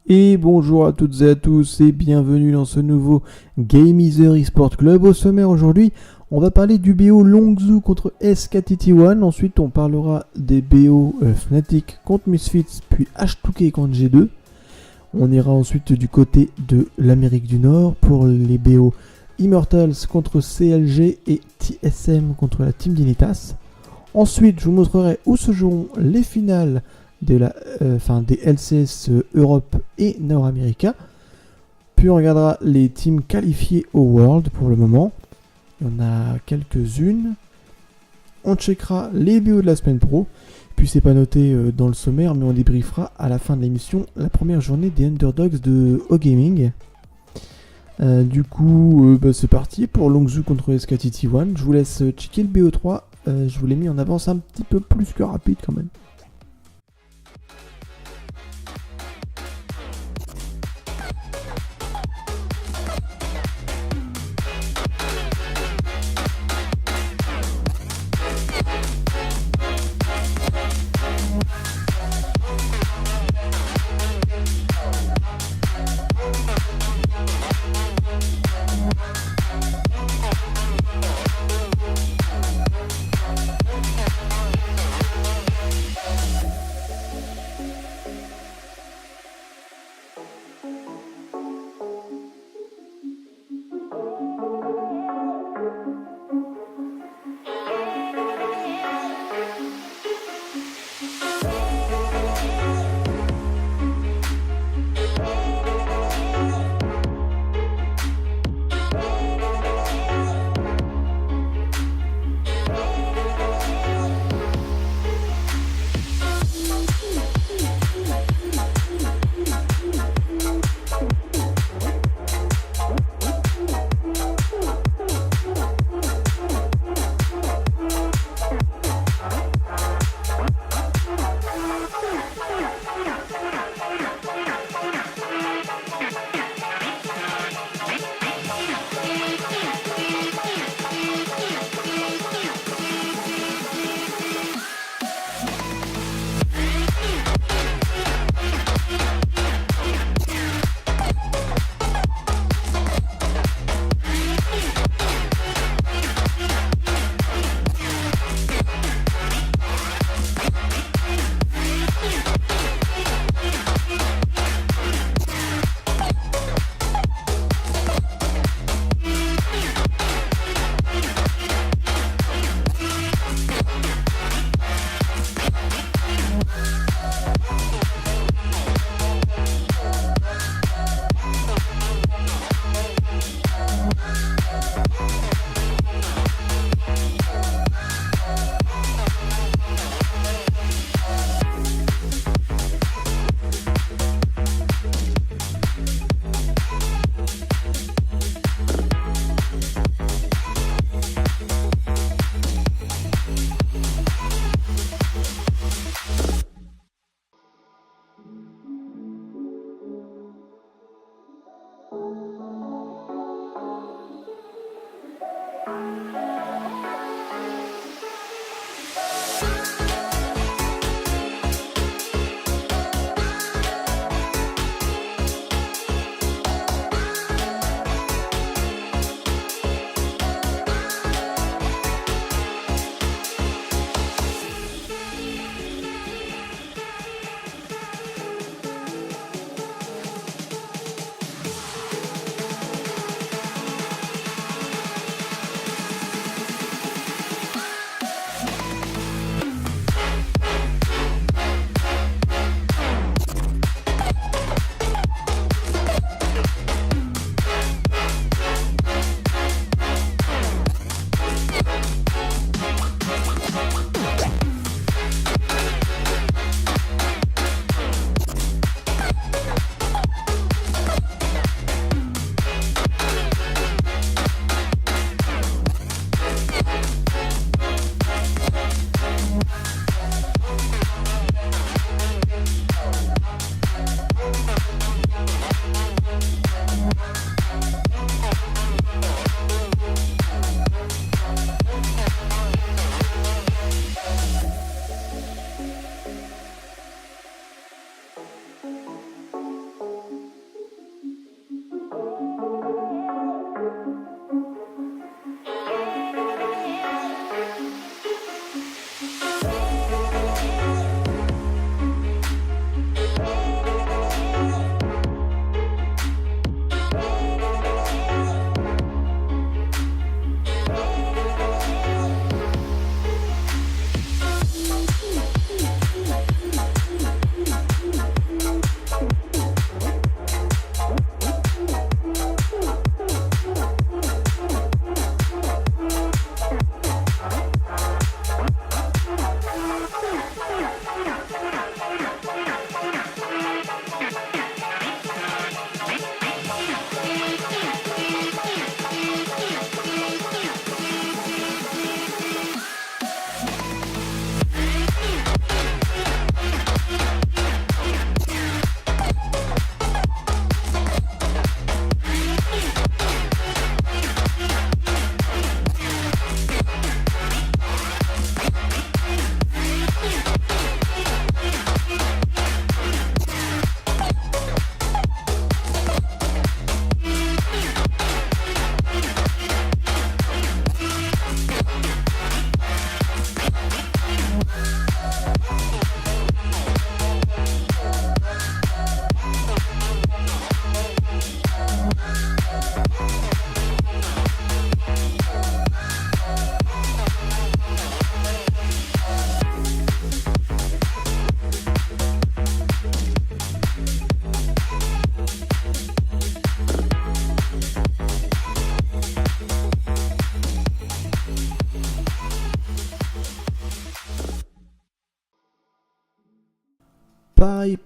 Et bonjour à toutes et à tous et bienvenue dans ce nouveau Game Easer eSport Club. Au sommaire aujourd'hui, on va parler du BO Longzhou contre SKTT1. Ensuite, on parlera des BO Fnatic contre Misfits, puis H2K contre G2. On ira ensuite du côté de l'Amérique du Nord pour les BO Immortals contre CLG et TSM contre la Team Dignitas. Ensuite, je vous montrerai où se joueront les finales des LCS Europe et Nord-America. Puis on regardera les teams qualifiées au World pour le moment. Il y en a quelques-unes. On checkera les BO de la semaine pro. Puis c'est pas noté dans le sommaire, mais on débriefera à la fin de l'émission la première journée des Underdogs de O-Gaming. C'est parti pour Longzhou contre SKTT1. Je vous laisse checker le BO3. Je vous l'ai mis en avance un petit peu plus que rapide quand même.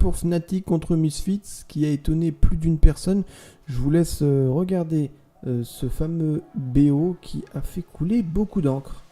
pour Fnatic contre Misfits qui a étonné plus d'une personne. Je vous laisse regarder ce fameux BO qui a fait couler beaucoup d'encre.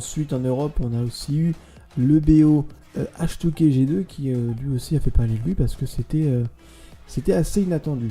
Ensuite, en Europe, on a aussi eu le BO H2KG2 qui lui aussi a fait parler de lui parce que c'était assez inattendu.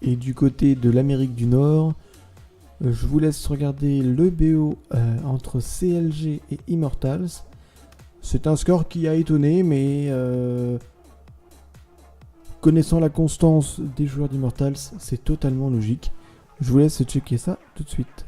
Et du côté de l'Amérique du Nord, je vous laisse regarder le BO entre CLG et Immortals. C'est un score qui a étonné, mais connaissant la constance des joueurs d'Immortals, c'est totalement logique. Je vous laisse checker ça tout de suite.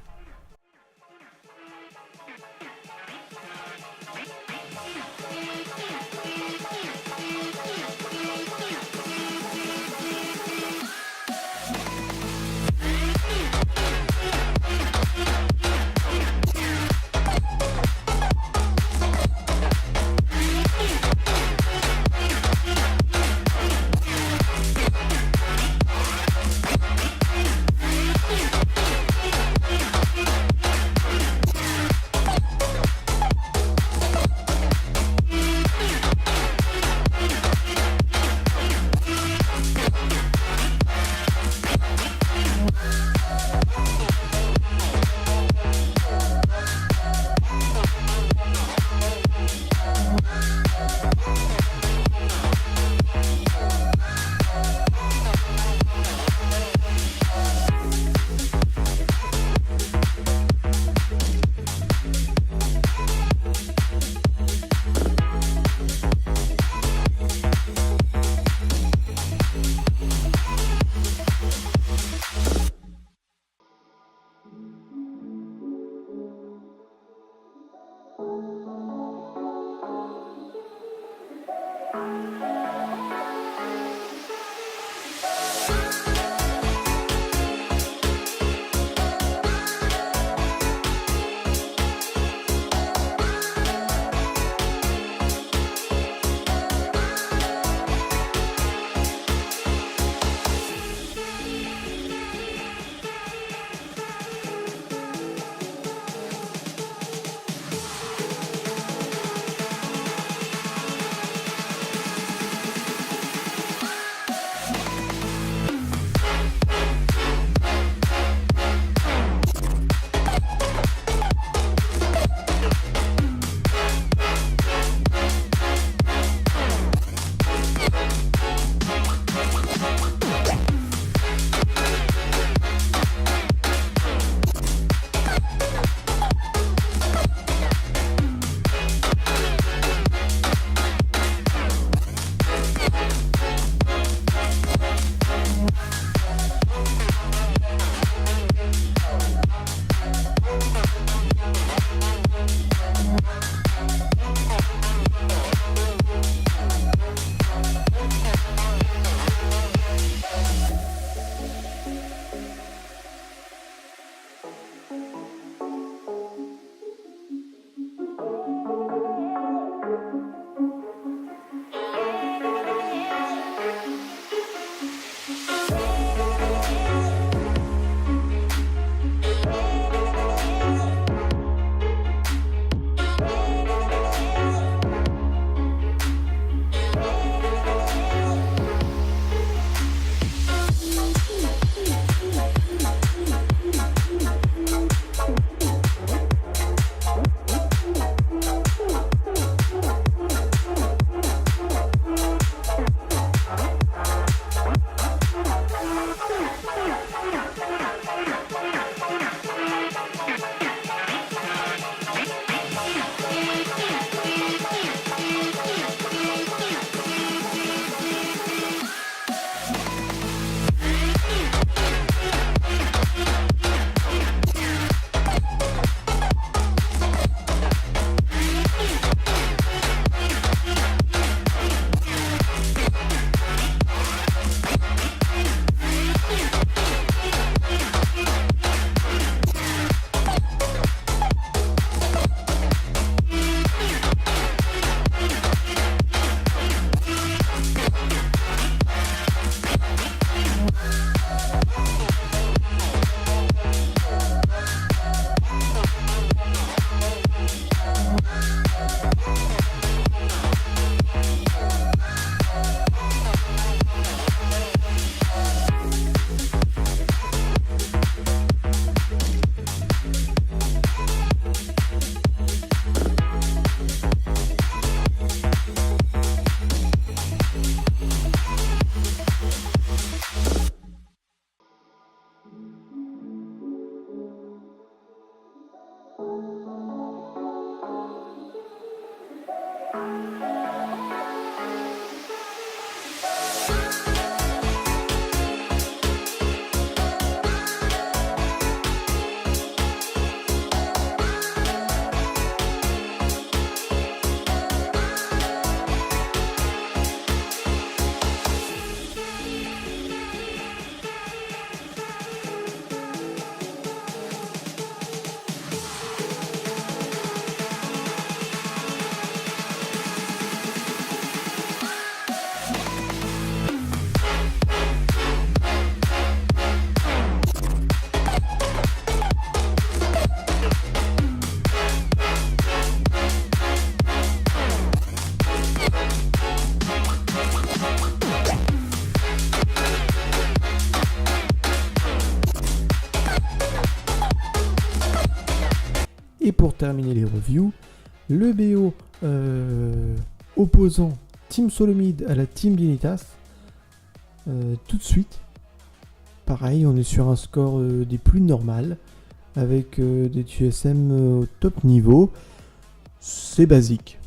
Et pour terminer les reviews, le BO opposant Team Solomid à la Team Dignitas. Tout de suite, pareil, on est sur un score des plus normales, avec des TSM au top niveau. C'est basique.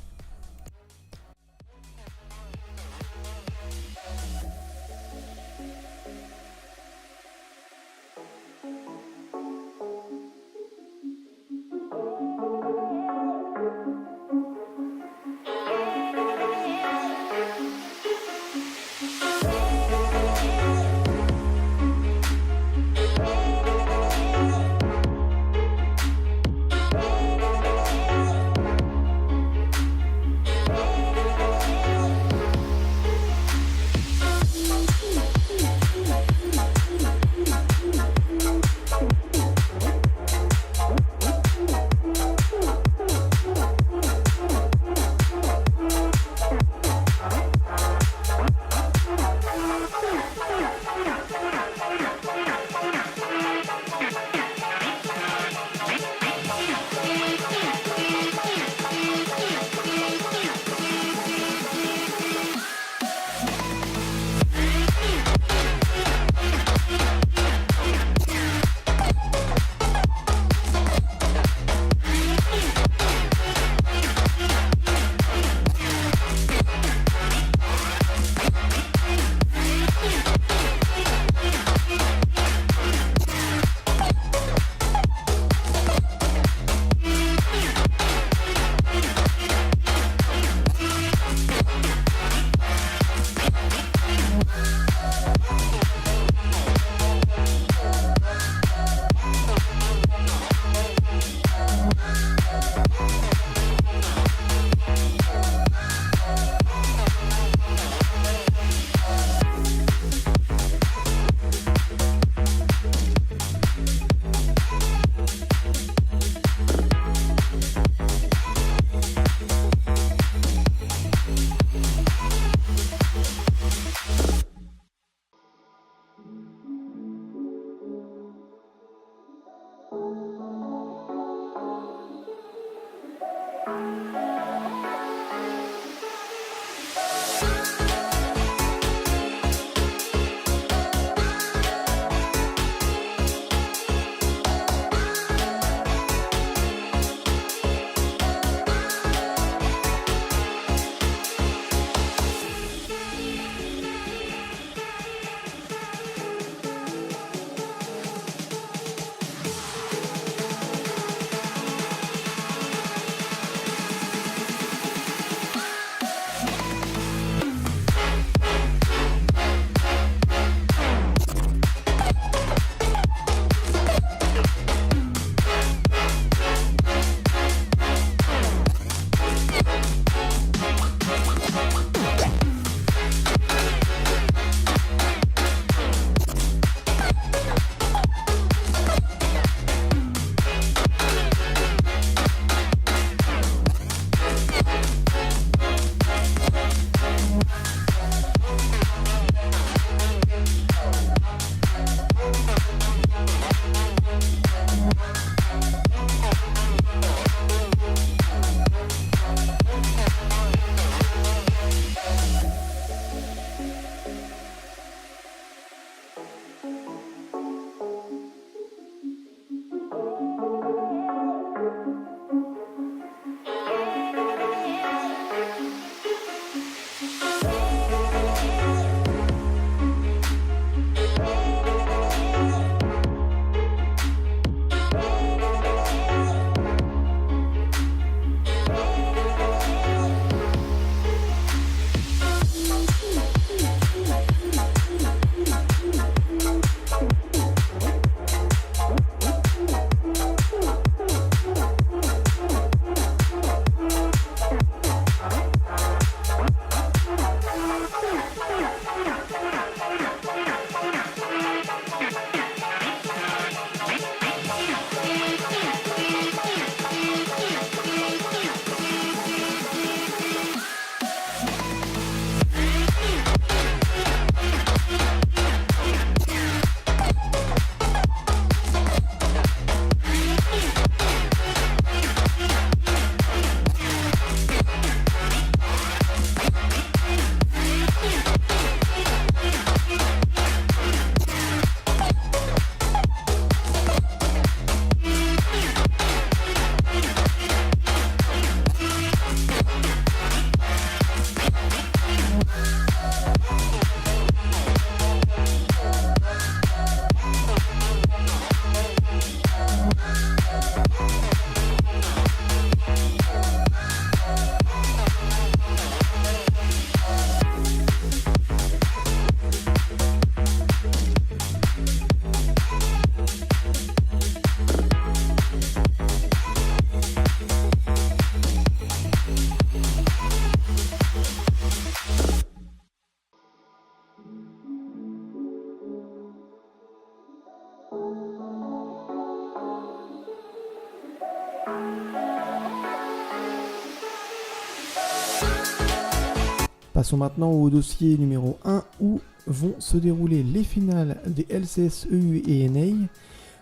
Passons maintenant au dossier numéro 1 où vont se dérouler les finales des LCS EU et NA.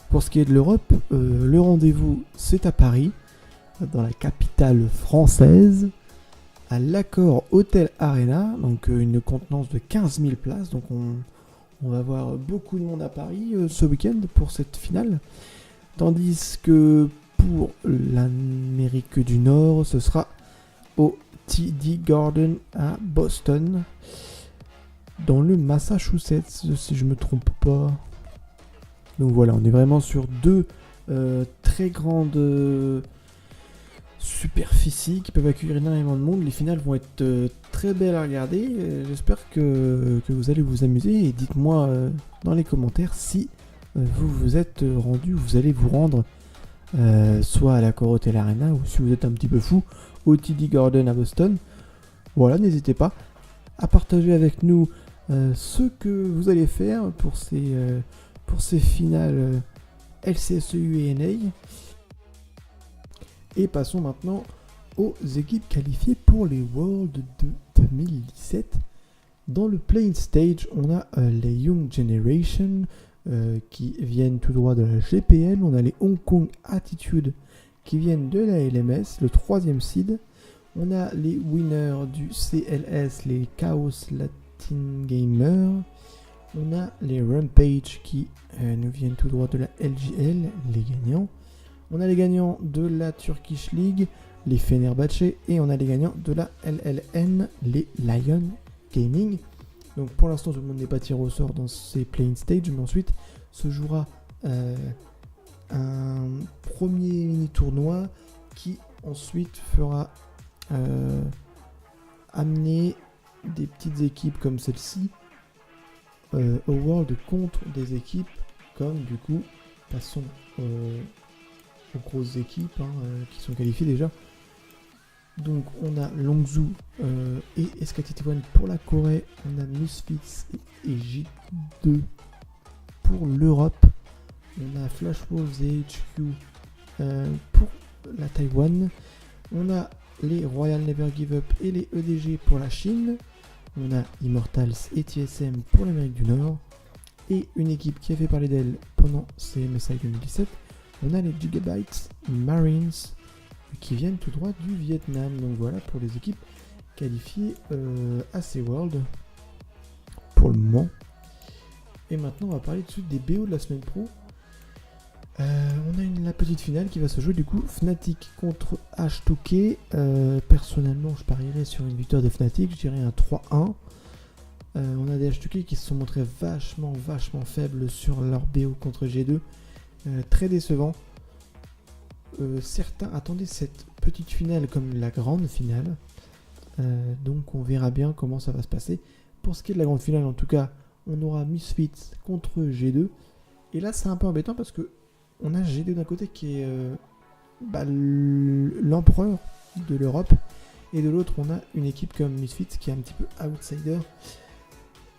Pour ce qui est de l'Europe, le rendez-vous c'est à Paris, dans la capitale française, à l'Accor Hotel Arena, donc une contenance de 15 000 places. Donc on va voir beaucoup de monde à Paris ce week-end pour cette finale. Tandis que pour l'Amérique du Nord, ce sera au TD Garden à Boston, dans le Massachusetts, si je me trompe pas. Donc voilà, on est vraiment sur deux très grandes superficies qui peuvent accueillir énormément de monde. Les finales vont être très belles à regarder. J'espère que vous allez vous amuser et dites-moi dans les commentaires si vous vous êtes rendu, vous allez vous rendre soit à l'Accor Hotel Arena ou si vous êtes un petit peu fou au TD Garden à Boston. Voilà, n'hésitez pas à partager avec nous ce que vous allez faire pour ces finales LCSEU et NA. Et passons maintenant aux équipes qualifiées pour les Worlds de 2017. Dans le Playing Stage, on a les Young Generation qui viennent tout droit de la GPL. On a les Hong Kong Attitude qui viennent de la LMS, le 3e seed. On a les winners du CLS, les Chaos Latin Gamers. On a les Rampage qui nous viennent tout droit de la LGL, les gagnants. On a les gagnants de la Turkish League, les Fenerbahce, et on a les gagnants de la LLN, les Lion Gaming. Donc pour l'instant tout le monde n'est pas tiré au sort dans ces playing stage, mais ensuite se jouera un premier mini tournoi qui ensuite fera amener des petites équipes comme celle-ci au World contre des équipes comme, du coup, passons aux grosses équipes qui sont qualifiées déjà. Donc on a Longzhou et SKT1 pour la Corée, on a Misfits et J2 pour l'Europe, on a Flash Wolves et HQ pour la Taïwan, on a les Royal Never Give Up et les EDG pour la Chine, on a Immortals et TSM pour l'Amérique du Nord, et une équipe qui a fait parler d'elle pendant CMSI 2017, on a les Gigabytes Marines qui viennent tout droit du Vietnam. Donc voilà pour les équipes qualifiées à ces Worlds pour le moment. Et maintenant on va parler tout de suite des BO de la semaine pro. On a la petite finale qui va se jouer du coup Fnatic contre H2K. Personnellement je parierais sur une victoire de Fnatic, je dirais un 3-1. On a des H2K qui se sont montrés vachement faibles sur leur BO contre G2. Très décevant. Certains attendaient cette petite finale comme la grande finale. Donc on verra bien comment ça va se passer. Pour ce qui est de la grande finale, en tout cas, on aura Misfits contre G2. Et là, c'est un peu embêtant parce que on a G2 d'un côté qui est l'empereur de l'Europe. Et de l'autre, on a une équipe comme Misfits qui est un petit peu outsider.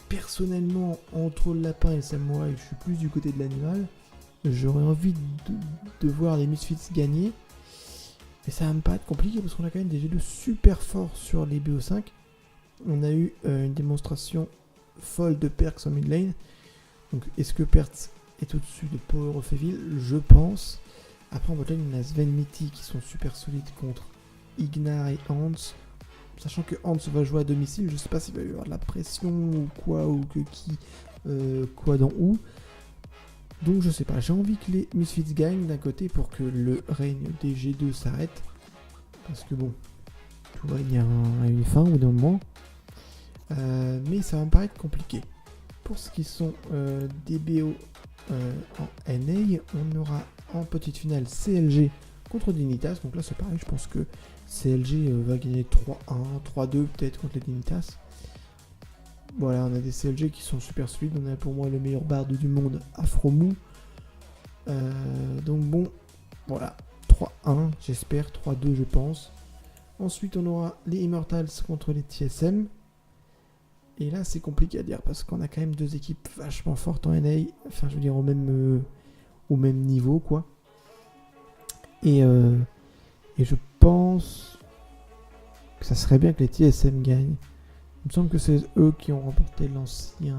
Personnellement, entre le lapin et le samouraï, je suis plus du côté de l'animal. J'aurais envie de voir les Misfits gagner. Et ça va me paraître compliqué parce qu'on a quand même des G2 super forts sur les BO5. On a eu une démonstration folle de Perkz en mid lane. Donc est-ce que Perkz est au-dessus de Power of Evil? Je pense. Après en bot lane, on a Sven Mitty qui sont super solides contre Ignar et Hans. Sachant que Hans va jouer à domicile, je sais pas s'il va y avoir de la pression ou quoi, ou que qui, quoi dans où. Donc je sais pas, j'ai envie que les Misfits gagnent d'un côté pour que le règne des G2 s'arrête. Parce que bon, tout règne a une fin au bout d'un moment. Mais ça va me paraître compliqué. Pour ce qui sont des BO en NA, on aura en petite finale CLG contre Dignitas. Donc là c'est pareil, je pense que CLG va gagner 3-1, 3-2 peut-être contre les Dignitas. Voilà, on a des CLG qui sont super solides. On a pour moi le meilleur barde du monde, Afromou. Donc bon, voilà, 3-1 j'espère, 3-2 je pense. Ensuite on aura les Immortals contre les TSM. Et là c'est compliqué à dire parce qu'on a quand même deux équipes vachement fortes en NA. Enfin je veux dire au même niveau quoi. Et je pense que ça serait bien que les TSM gagnent. Il me semble que c'est eux qui ont remporté l'ancien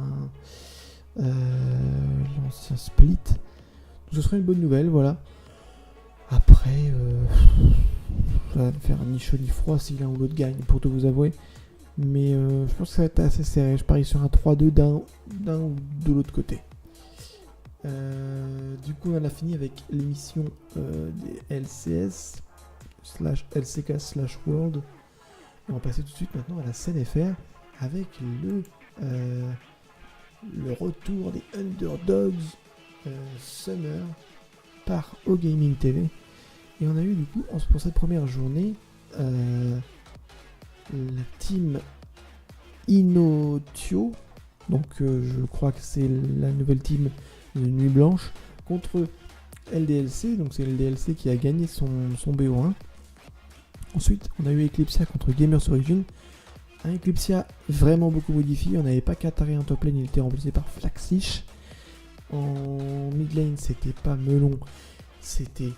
split. Donc, ce serait une bonne nouvelle, voilà. Après, ça va me faire ni chaud ni froid si l'un ou l'autre gagne, pour tout vous avouer. Mais je pense que ça va être assez serré. Je parie sur un 3-2 d'un ou de l'autre côté. Du coup, on en a fini avec l'émission des LCS /LCK /World. Et on va passer tout de suite maintenant à la scène FR avec le retour des Underdogs Summer par OGaming TV. Et on a eu du coup, pour cette première journée, la team Inotio, donc je crois que c'est la nouvelle team de Nuit Blanche, contre LDLC, donc c'est LDLC qui a gagné son BO1. Ensuite, on a eu Eclipsia contre Gamers Origin. Un Eclipsia vraiment beaucoup modifié, on n'avait pas Kataré en top lane, il était remplacé par Flaxish. En mid lane, c'était pas Melon, c'était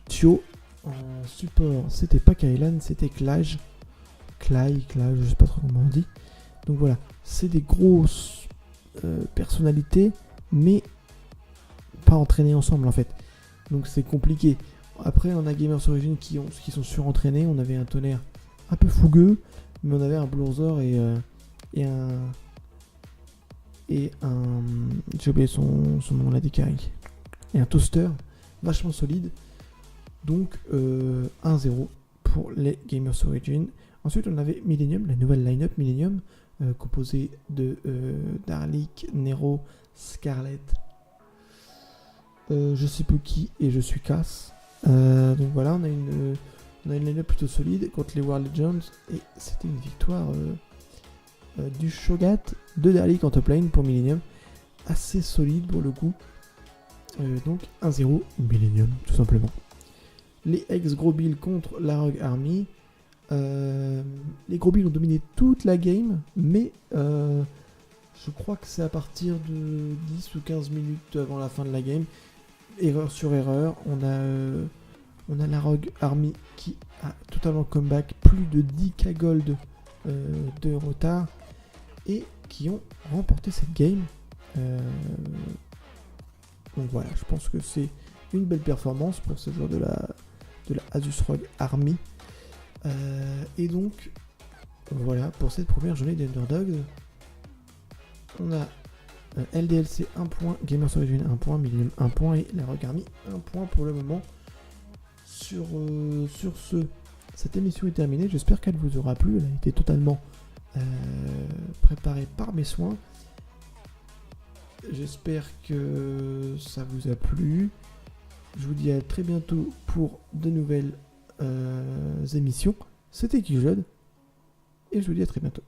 Tio. En support, c'était pas Kailan, c'était Clay, je sais pas trop comment on dit. Donc voilà, c'est des grosses personnalités, mais pas entraînées ensemble en fait. Donc c'est compliqué. Après, on a Gamers Origin qui sont surentraînés. On avait un Tonnerre un peu fougueux, mais on avait un Bloorzor et un j'ai oublié son nom là, d'Ikari. Et un Toaster vachement solide. Donc 1-0 pour les Gamers Origin. Ensuite, on avait Millennium, la nouvelle line-up Millennium, composée de Darlik, Nero, Scarlet, je sais plus qui, et je suis Cass. Donc voilà, on a une line-up plutôt solide contre les World Legends, et c'était une victoire du Shogat de Darlik en top lane pour Millennium, assez solide pour le coup. Donc 1-0 Millennium, tout simplement. Les ex-Gros Bill contre la Rogue Army. Les Gros Bill ont dominé toute la game, mais je crois que c'est à partir de 10 ou 15 minutes avant la fin de la game. Erreur sur erreur, on a la Rogue Army qui a totalement comeback, plus de 10k gold de retard, et qui ont remporté cette game. Donc voilà, je pense que c'est une belle performance pour ce joueur de la Asus Rogue Army. Et donc voilà pour cette première journée d'Underdogs. On a LDLC 1 point, Gamers Origin 1 point, Millennium 1 point et la Rogue Army 1 point pour le moment. Sur ce, cette émission est terminée. J'espère qu'elle vous aura plu. Elle a été totalement préparée par mes soins. J'espère que ça vous a plu. Je vous dis à très bientôt pour de nouvelles émissions. C'était Kijod et je vous dis à très bientôt.